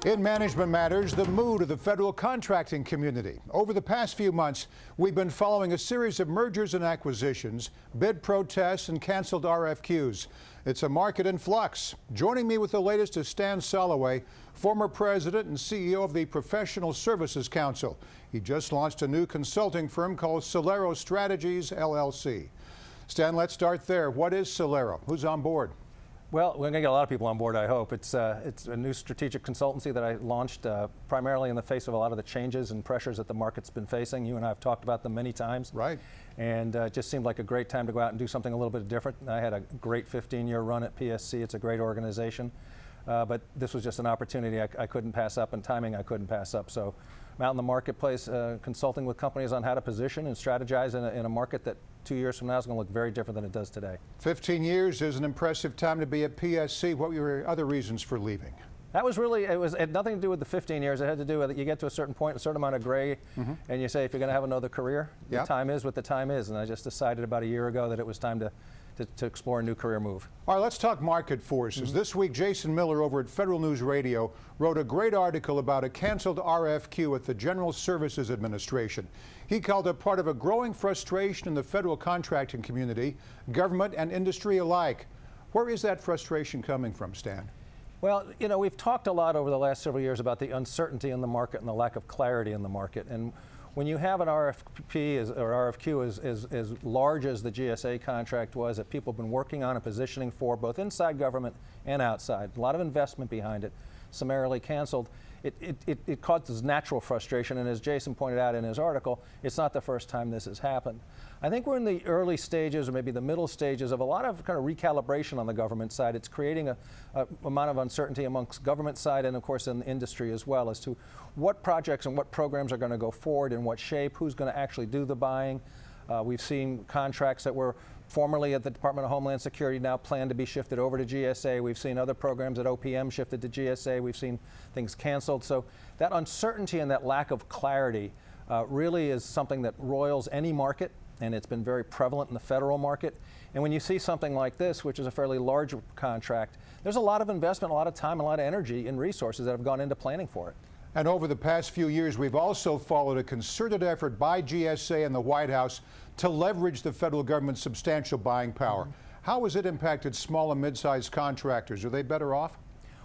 In Management Matters, the mood of the federal contracting community. Over the past few months, we've been following a series of mergers and acquisitions, bid protests, and canceled RFQs. It's a market in flux. Joining me with the latest is Stan Soloway, former president and CEO of the Professional Services Council. He just launched a new consulting firm called Celero Strategies, LLC. Stan, let's start there. What is Celero? Who's on board? Well, we're going to get a lot of people on board, I hope. It's a new strategic consultancy that I launched primarily in the face of a lot of the changes and pressures that the market's been facing. You and I have talked about them many times. Right. And it just seemed like a great time to go out and do something a little bit different. I had a great 15-year run at PSC. It's a great organization. But this was just an opportunity I couldn't pass up, and timing I couldn't pass up. So I'm out in the marketplace consulting with companies on how to position and strategize in a market that 2 years from now is going to look very different than it does today. 15 years is an impressive time to be at PSC. What were your other reasons for leaving? That was really, it had nothing to do with the 15 years. It had to do with, you get to a certain point, a certain amount of gray, and you say, if you're going to have another career, the time is what the time is. And I just decided about a year ago that it was time to explore a new career move. All right, let's talk market forces. This week, Jason Miller over at Federal News Radio wrote a great article about a canceled RFQ at the General Services Administration. He called it part of a growing frustration in the federal contracting community, government and industry alike. Where is that frustration coming from, Stan? Well, you know, we've talked a lot over the last several years about the uncertainty in the market and the lack of clarity in the market. And when you have an RFP or RFQ as large as the GSA contract was, that people have been working on and positioning for, both inside government and outside, a lot of investment behind it, summarily canceled, it causes natural frustration. And as Jason pointed out in his article, it's not the first time this has happened. I think we're in the early stages, or maybe the middle stages, of a lot of kind of recalibration on the government side. It's creating a amount of uncertainty amongst government side and, of course, in the industry as well, as to what projects and what programs are going to go forward, in what shape, who's going to actually do the buying. We've seen contracts that were formerly at the Department of Homeland Security now planned to be shifted over to GSA. We've seen other programs at OPM shifted to GSA. We've seen things canceled. So that uncertainty and that lack of clarity really is something that roils any market, and it's been very prevalent in the federal market. And when you see something like this, which is a fairly large contract, there's a lot of investment, a lot of time, a lot of energy and resources that have gone into planning for it. And over the past few years, we've also followed a concerted effort by GSA and the White House to leverage the federal government's substantial buying power. How has it impacted small and mid-sized contractors? Are they better off?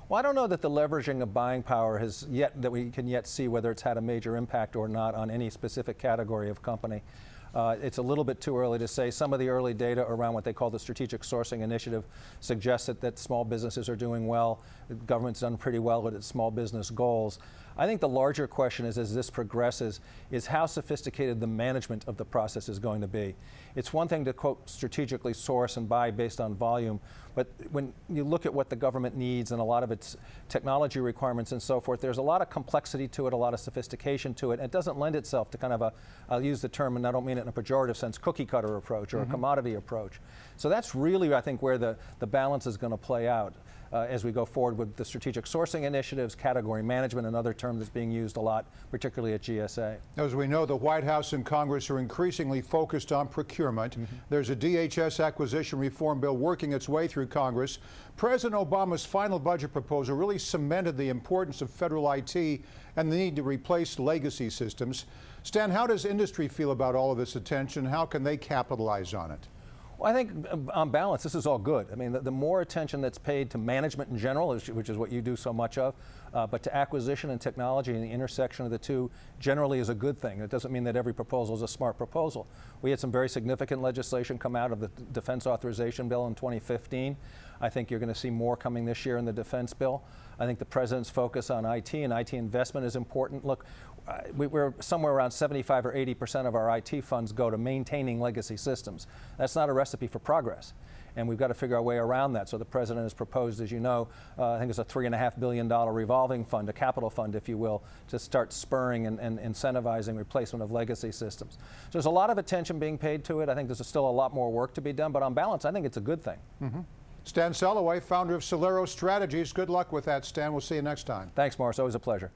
Well, I don't know that the leveraging of buying power has yet, that we can yet see whether it's had a major impact or not on any specific category of company. It's a little bit too early to say. Some of the early data around what they call the Strategic Sourcing Initiative suggests that small businesses are doing well. The government's done pretty well with its small business goals. I think the larger question is, as this progresses, is how sophisticated the management of the process is going to be. It's one thing to, quote, strategically source and buy based on volume, but when you look at what the government needs and a lot of its technology requirements and so forth, there's a lot of complexity to it, a lot of sophistication to it, and it doesn't lend itself to kind of a, I'll use the term, and I don't mean it in a pejorative sense, cookie cutter approach or a commodity approach. So that's really, I think, where the balance is going to play out as we go forward with the strategic sourcing initiatives, category management, another term that's being used a lot, particularly at GSA. As we know, the White House and Congress are increasingly focused on procurement. There's a DHS acquisition reform bill working its way through Congress. President Obama's final budget proposal really cemented the importance of federal IT and the need to replace legacy systems. Stan, how does industry feel about all of this attention? How can they capitalize on it? Well, I think on balance, this is all good. I mean, the more attention that's paid to management in general, which is what you do so much of, but to acquisition and technology and the intersection of the two generally is a good thing. It doesn't mean that every proposal is a smart proposal. We had some very significant legislation come out of the Defense Authorization Bill in 2015. I think you're going to see more coming this year in the defense bill. I think the president's focus on IT and IT investment is important. Look, we're somewhere around 75 or 80% of our IT funds go to maintaining legacy systems. That's not a recipe for progress, and we've got to figure our way around that. So the president has proposed, as you know, I think it's a $3.5 billion revolving fund, a capital fund, if you will, to start spurring and incentivizing replacement of legacy systems. So there's a lot of attention being paid to it. I think there's still a lot more work to be done, but on balance, I think it's a good thing. Stan Soloway, founder of Celero Strategies. Good luck with that, Stan. We'll see you next time. Thanks, Morris. Always a pleasure.